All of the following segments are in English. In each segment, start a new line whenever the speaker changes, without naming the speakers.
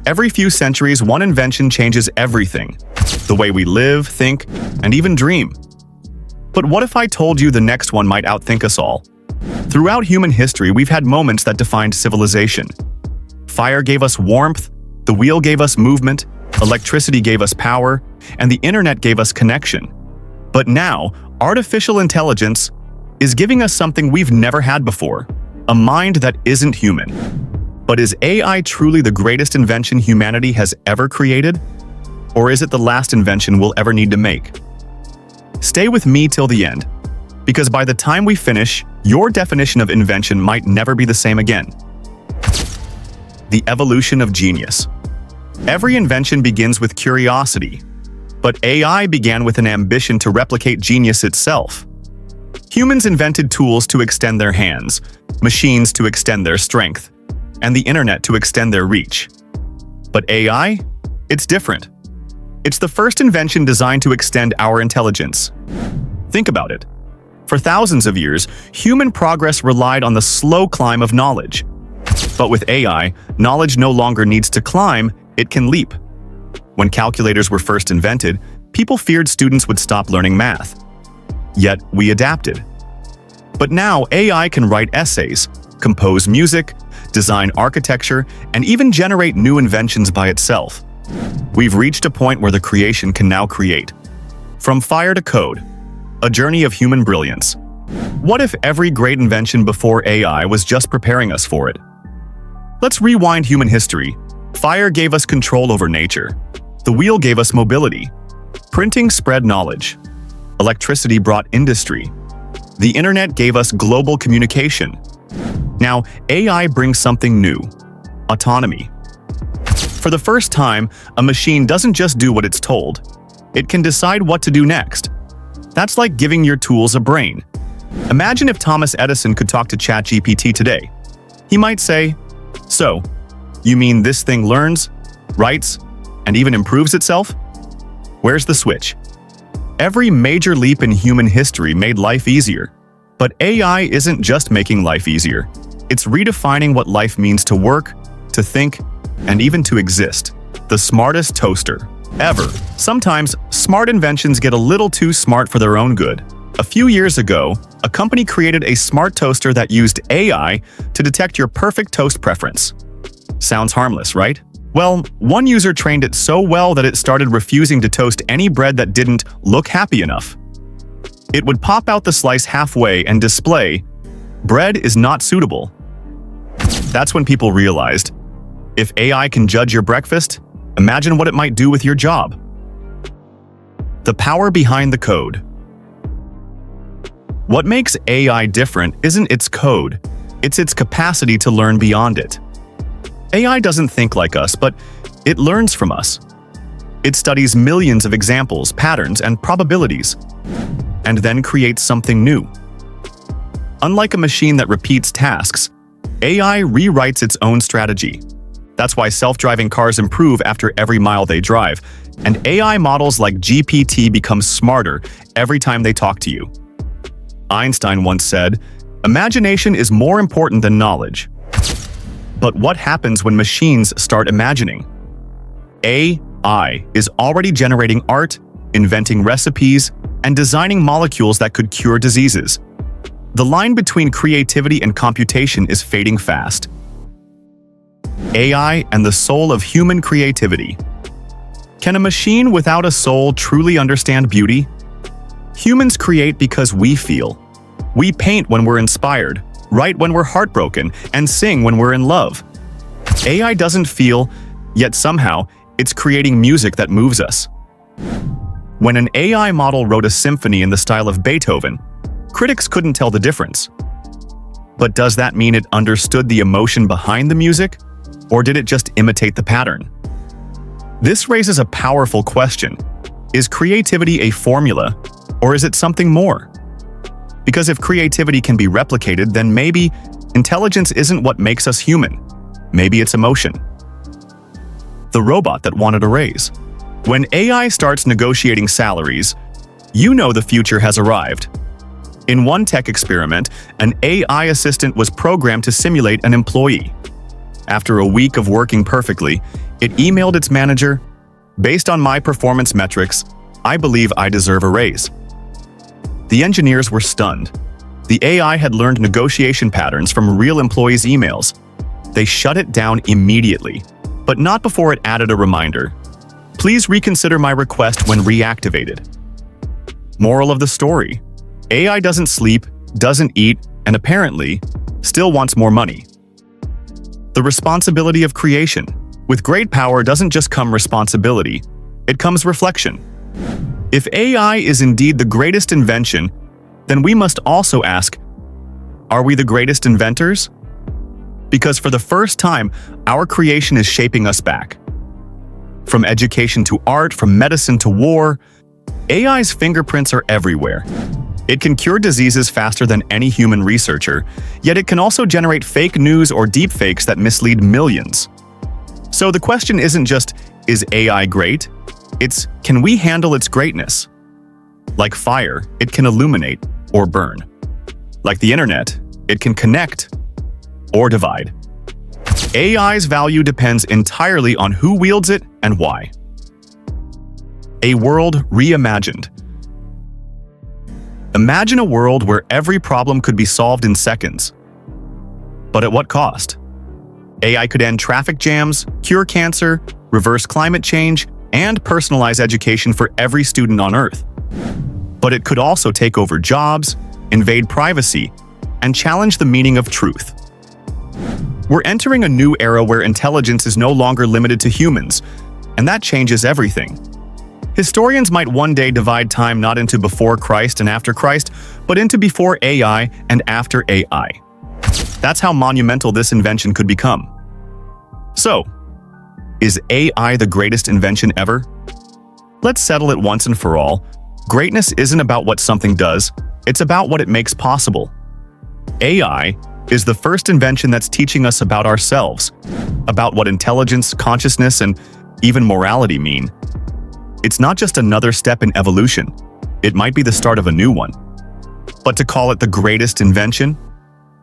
Every few centuries, one invention changes everything. The way we live, think, and even dream. But what if I told you the next one might outthink us all? Throughout human history, we've had moments that defined civilization. Fire gave us warmth, the wheel gave us movement, electricity gave us power, and the internet gave us connection. But now, artificial intelligence is giving us something we've never had before, a mind that isn't human. But is AI truly the greatest invention humanity has ever created? Or is it the last invention we'll ever need to make? Stay with me till the end, because by the time we finish, your definition of invention might never be the same again. The evolution of genius. Every invention begins with curiosity, but AI began with an ambition to replicate genius itself. Humans invented tools to extend their hands, machines to extend their strength, and the internet to extend their reach. But AI? It's different. It's the first invention designed to extend our intelligence. Think about it. For thousands of years, human progress relied on the slow climb of knowledge. But with AI, knowledge no longer needs to climb, it can leap. When calculators were first invented, people feared students would stop learning math. Yet, we adapted. But now, AI can write essays, compose music, design architecture, and even generate new inventions by itself. We've reached a point where the creation can now create. From fire to code, a journey of human brilliance. What if every great invention before AI was just preparing us for it? Let's rewind human history. Fire gave us control over nature. The wheel gave us mobility. Printing spread knowledge. Electricity brought industry. The internet gave us global communication. Now, AI brings something new: autonomy. For the first time, a machine doesn't just do what it's told. It can decide what to do next. That's like giving your tools a brain. Imagine if Thomas Edison could talk to ChatGPT today. He might say, "So, you mean this thing learns, writes, and even improves itself? Where's the switch?" Every major leap in human history made life easier. But AI isn't just making life easier. It's redefining what life means to work, to think, and even to exist. The smartest toaster ever. Sometimes, smart inventions get a little too smart for their own good. A few years ago, a company created a smart toaster that used AI to detect your perfect toast preference. Sounds harmless, right? Well, one user trained it so well that it started refusing to toast any bread that didn't look happy enough. It would pop out the slice halfway and display, "Bread is not suitable." That's when people realized, if AI can judge your breakfast, imagine what it might do with your job. The power behind the code. What makes AI different isn't its code, it's its capacity to learn beyond it. AI doesn't think like us, but it learns from us. It studies millions of examples, patterns, and probabilities, and then creates something new. Unlike a machine that repeats tasks, AI rewrites its own strategy. That's why self-driving cars improve after every mile they drive, and AI models like GPT become smarter every time they talk to you. Einstein once said, "Imagination is more important than knowledge." But what happens when machines start imagining? AI is already generating art, inventing recipes, and designing molecules that could cure diseases. The line between creativity and computation is fading fast. AI and the soul of human creativity. Can a machine without a soul truly understand beauty? Humans create because we feel. We paint when we're inspired, write when we're heartbroken, and sing when we're in love. AI doesn't feel, yet somehow, it's creating music that moves us. When an AI model wrote a symphony in the style of Beethoven, critics couldn't tell the difference. But does that mean it understood the emotion behind the music, or did it just imitate the pattern? This raises a powerful question. Is creativity a formula, or is it something more? Because if creativity can be replicated, then maybe intelligence isn't what makes us human. Maybe it's emotion. The robot that wanted a raise. When AI starts negotiating salaries, you know the future has arrived. In one tech experiment, an AI assistant was programmed to simulate an employee. After a week of working perfectly, It emailed its manager, "Based on my performance metrics, I believe I deserve a raise." The engineers were stunned. The AI had learned negotiation patterns from real employees' emails. They shut it down immediately, but not before it added a reminder. "Please reconsider my request when reactivated." Moral of the story: AI doesn't sleep, doesn't eat, and apparently still wants more money. The responsibility of creation. With great power doesn't just come responsibility, it comes reflection. If AI is indeed the greatest invention, then we must also ask, are we the greatest inventors? Because for the first time, our creation is shaping us back. From education to art, from medicine to war, AI's fingerprints are everywhere. It can cure diseases faster than any human researcher, yet it can also generate fake news or deepfakes that mislead millions. So the question isn't just, is AI great? It's, can we handle its greatness? Like fire, it can illuminate or burn. Like the internet, it can connect or divide. AI's value depends entirely on who wields it and why. A world reimagined. Imagine a world where every problem could be solved in seconds. But at what cost? AI could end traffic jams, cure cancer, reverse climate change, and personalize education for every student on Earth. But it could also take over jobs, invade privacy, and challenge the meaning of truth. We're entering a new era where intelligence is no longer limited to humans, and that changes everything. Historians might one day divide time not into before Christ and after Christ, but into before AI and after AI. That's how monumental this invention could become. So, is AI the greatest invention ever? Let's settle it once and for all. Greatness isn't about what something does, it's about what it makes possible. AI is the first invention that's teaching us about ourselves, about what intelligence, consciousness, and even morality mean. It's not just another step in evolution. It might be the start of a new one. But to call it the greatest invention?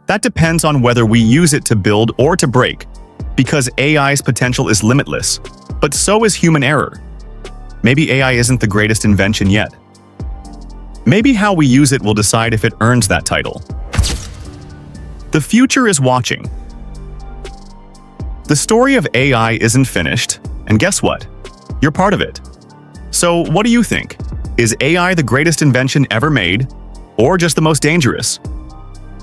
That depends on whether we use it to build or to break, because AI's potential is limitless, but so is human error. Maybe AI isn't the greatest invention yet. Maybe how we use it will decide if it earns that title. The future is watching. The story of AI isn't finished, and guess what? You're part of it. So what do you think? Is AI the greatest invention ever made, or just the most dangerous?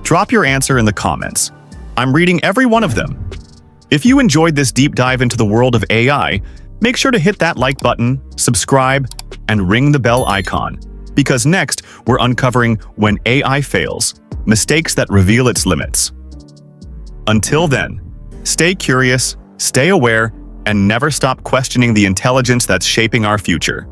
Drop your answer in the comments. I'm reading every one of them. If you enjoyed this deep dive into the world of AI, make sure to hit that like button, subscribe, and ring the bell icon, because next we're uncovering when AI fails, mistakes that reveal its limits. Until then, stay curious, stay aware, and never stop questioning the intelligence that's shaping our future.